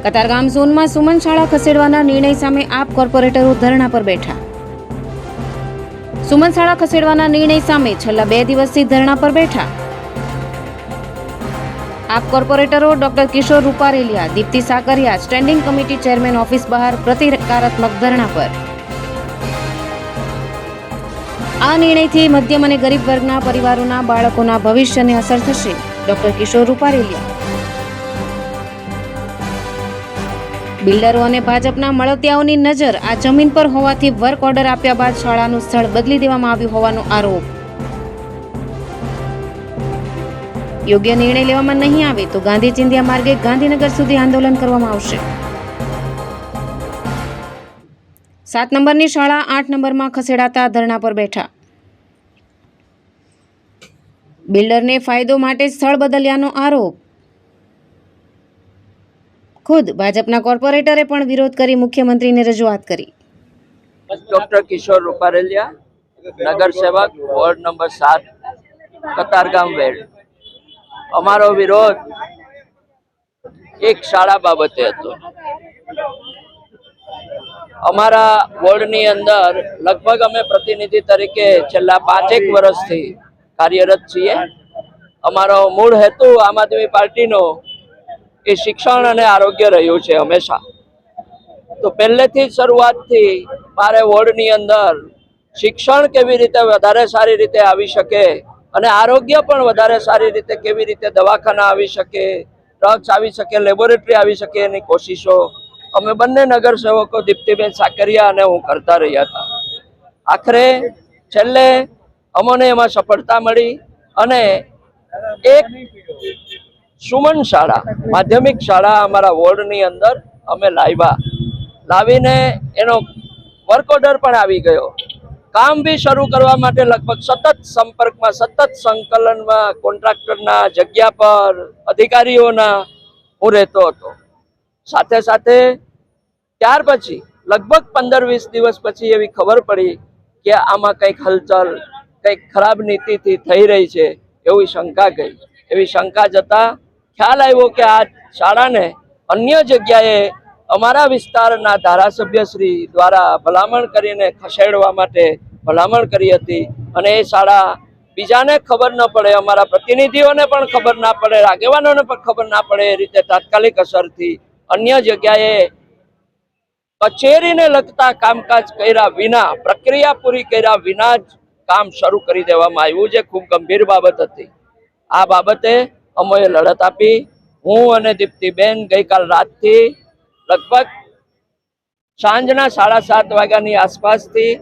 કતારગામ ઝોનમાં સુમન શાળા ખસેડવાના નિર્ણય સામે આપ કોર્પોરેટરો ધરણા પર બેઠા. સુમન શાળા ખસેડવાના નિર્ણય સામે છેલ્લા 2 દિવસથી ધરણા પર બેઠા. આપ કોર્પોરેટરો doctor Kishor Rupareliya, Dipti Sakariya standing committee chairman office બહાર પ્રતિકારાત્મક ધરણા પર. આ નિર્ણયથી મધ્યમ અને ગરીબ વર્ગના પરિવારોના બાળકોના ભવિષ્યને અસર થશે. ડોક્ટર કિશોર રૂપારેલિયા. બિલ્ડરો અને ભાજપના મળતિયાઓની નજર આ જમીન પર હોવાથી વર્ક ઓર્ડર આપ્યા બાદ શાળાનું સ્થળ બદલી દેવામાં આવ્યું હોવાનો આરોપ. યોગ્ય નિર્ણય લેવામાં નહીં આવે તો ગાંધી ચિંધ્યા માર્ગે ગાંધીનગર સુધી આંદોલન કરવામાં આવશે. 7 નંબરની શાળા 8 નંબરમાં ખસેડાતા ધરણા પર બેઠા. બિલ્ડરને ફાયદો માટે સ્થળ બદલ્યાનો આરોપ. ખુદ ભાજપના કોર્પોરેટરે પણ વિરોધ કરી મુખ્યમંત્રીને રજૂઆત કરી. ડોક્ટર કિશોર રૂપારેલિયા, નગર સેવક, વોર્ડ નંબર 7, કતારગામ વેડ. અમારો વિરોધ એક શાળા બાબતે હતો. અમારા વોર્ડની અંદર લગભગ અમે પ્રતિનિધિ તરીકે છેલ્લા 5 વર્ષથી કાર્યરત છીએ. અમારો મૂળ હેતુ આમ આદમી પાર્ટીનો એ શિક્ષણ અને આરોગ્ય રહ્યું છે હંમેશા. તો પહેલેથી જ શરૂઆતથી મારે વોર્ડની અંદર શિક્ષણ કેવી રીતે વધારે સારી રીતે આવી શકે અને આરોગ્ય પણ વધારે સારી રીતે કેવી રીતે દવાખાના આવી શકે, ડ્રગ્સ આવી શકે, લેબોરેટરી આવી શકે એની કોશિશો અમે બંને નગરસેવકો દીપ્તિબેન સાકરિયા અને હું કરતા રહ્યા હતા. આખરે છેલ્લે અમને એમાં સફળતા મળી અને એક સુમન શાળા માધ્યમિક શાળા અમારા વોર્ડની અંદર અમે લાવીને એનો વર્ક ઓર્ડર પણ આવી ગયો. કામ બી શરૂ કરવા માટે લગભગ સતત સંપર્કમાં, સતત સંકલનમાં કોન્ટ્રાક્ટરના, જગ્યા પર અધિકારીઓના હું રહેતો હતો. સાથે સાથે ત્યાર પછી લગભગ 15-20 દિવસ પછી એવી ખબર પડી કે આમાં કંઈક હલચલ, કંઈક ખરાબ નીતિથી થઈ રહી છે એવી શંકા ગઈ. એવી શંકા જતા ખ્યાલ આવ્યો કે આ શાળાને અન્ય જગ્યાએ અમારા વિસ્તારના ધારાસભ્યશ્રી દ્વારા ભલામણ કરીને ખસેડવા માટે ભલામણ કરી હતી અને એ શાળા બીજાને ખબર ન પડે, અમારા પ્રતિનિધિઓને પણ ખબર ના પડે, આગેવાનોને પણ ખબર ના પડે એ રીતે તાત્કાલિક અસરથી અન્ય જગ્યાએ કચેરીને લગતા કામકાજ કર્યા વિના, પ્રક્રિયા પૂરી કર્યા વિના જ કામ શરૂ કરી દેવામાં આવ્યું, જે ખૂબ ગંભીર બાબત હતી. આ બાબતે અમોએ લડત આપી. હું અને દીપ્તિબેન ગઈકાલ રાતથી લગભગ સાંજના 7:30 વાગ્યાની આસપાસથી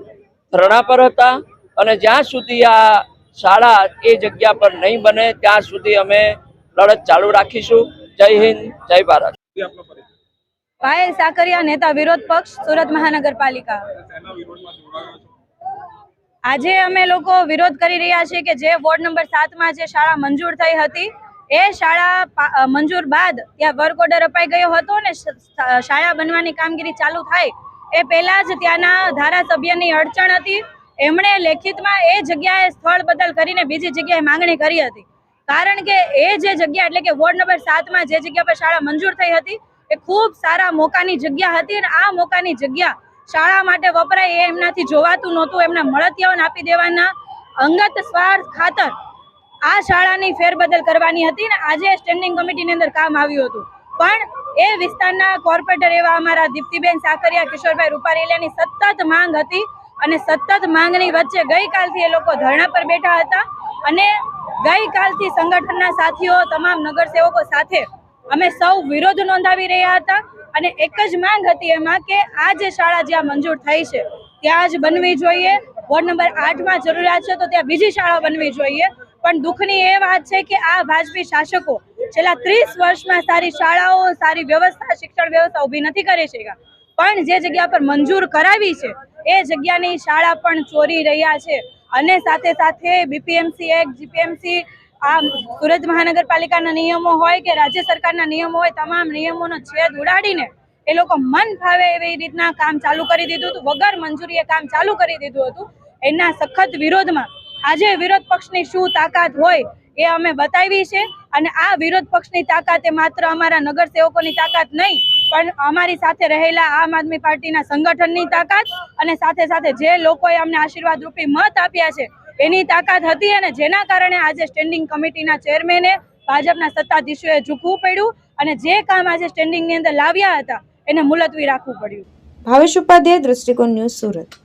ધરણા પર હતા અને જ્યાં સુધી આ શાળા એ જગ્યા પર નહીં બને ત્યાં સુધી અમે લડત ચાલુ રાખીશું. જય હિન્દ, જય ભારત. પાયલ સાકરિયા, નેતા વિરોધ પક્ષ, સુરત મહાનગરપાલિકા. આજે અમે લોકો વિરોધ કરી રહ્યા છીએ કે જે વોર્ડ નંબર 7માં જે શાળા મંજૂર થઈ હતી એ શાળા મંજૂર બાદ ત્યાં વર્ક ઓર્ડર અપાઈ ગયો હતો ને શાળા બનવાની કામગીરી ચાલુ થાય એ પહેલા જ ત્યાંના ધારાસભ્યની અડચણ હતી. એમણે લેખિતમાં એ જગ્યાએ સ્થળ બદલ કરીને બીજી જગ્યાએ માંગણી કરી હતી. કારણ કે એ જે જગ્યા એટલે કે વોર્ડ નંબર 7માં જે જગ્યા પર શાળા મંજૂર થઈ હતી એ ખૂબ સારા મોકાની જગ્યા હતી અને આ મોકાની જગ્યા શાળા માટે વપરાય એ એમનાથી જોવાતું નહોતું. એમના મળતિયાઓને આપી દેવાના અંગત સ્વાર્થ ખાતર આ શાળાની ફેરબદલ કરવાની હતી ને આજે સ્ટેન્ડિંગ કમિટીની અંદર કામ આવ્યું હતું. પણ એ વિસ્તારના કોર્પોરેટર એવા અમારા દીપ્તિબેન સાકરિયા, કિશોરભાઈ રૂપારેલિયાની સતત માંગ હતી અને સતત માંગની વચ્ચે ગઈકાલથી એ લોકો ધરણા પર બેઠા હતા અને ગઈકાલથી સંગઠનના સાથીઓ, તમામ નગરસેવકો સાથે અમે સૌ વિરોધ નોંધાવી રહ્યા હતા અને એક જ માંગ હતી એમાં કે આ જે શાળા જ્યાં મંજૂર થઈ છે ત્યાં જ બનવી જોઈએ. વોર્ડ નંબર 8માં જરૂરિયાત છે તો ત્યાં બીજી શાળા બનવી જોઈએ. પણ દુઃખની એ વાત છે કે આ ભાજપી શાસકો છેલ્લા 30 વર્ષમાં સારી શાળાઓ, સારી વ્યવસ્થા, શિક્ષણ વ્યવસ્થા ઊભી નથી કરી શક્યા. પણ જે જગ્યા પર મંજૂર કરાવી છે એ જગ્યાની શાળા પણ ચોરી રહ્યા છે અને સાથે સાથે બીપીએમસી એક્ટ, જીપીએમસી, આ સુરત મહાનગરપાલિકાના નિયમો હોય કે રાજ્ય સરકારના નિયમો હોય, તમામ નિયમોનો છેદ ઉડાડીને એ લોકો મન ફાવે એવી રીતના કામ ચાલુ કરી દીધું હતું, વગર મંજૂરીએ કામ ચાલુ કરી દીધું હતું. એના સખત વિરોધમાં આજે વિરોધ પક્ષની શું તાકાત હોય એ અમે બતાવી છે અને આ વિરોધ પક્ષની તાકાત એ માત્ર અમારા નગરસેવકોની તાકાત નહીં પણ અમારી સાથે રહેલા આમ આદમી પાર્ટીના સંગઠનની તાકાત અને સાથે સાથે જે લોકોએ અમને આશીર્વાદ રૂપી મત આપ્યા છે એની તાકાત હતી, અને જેના કારણે આજે સ્ટેન્ડિંગ કમિટીના ચેરમેને ભાજપના સત્તાધીશોએ ઝૂકવું પડ્યું અને જે કામ આજે સ્ટેન્ડિંગની અંદર લાવ્યા હતા એને મુલતવી રાખવું પડ્યું. ભાવેશ ઉપાધ્યાય, દૃષ્ટિકોણ ન્યૂઝ, સુરત.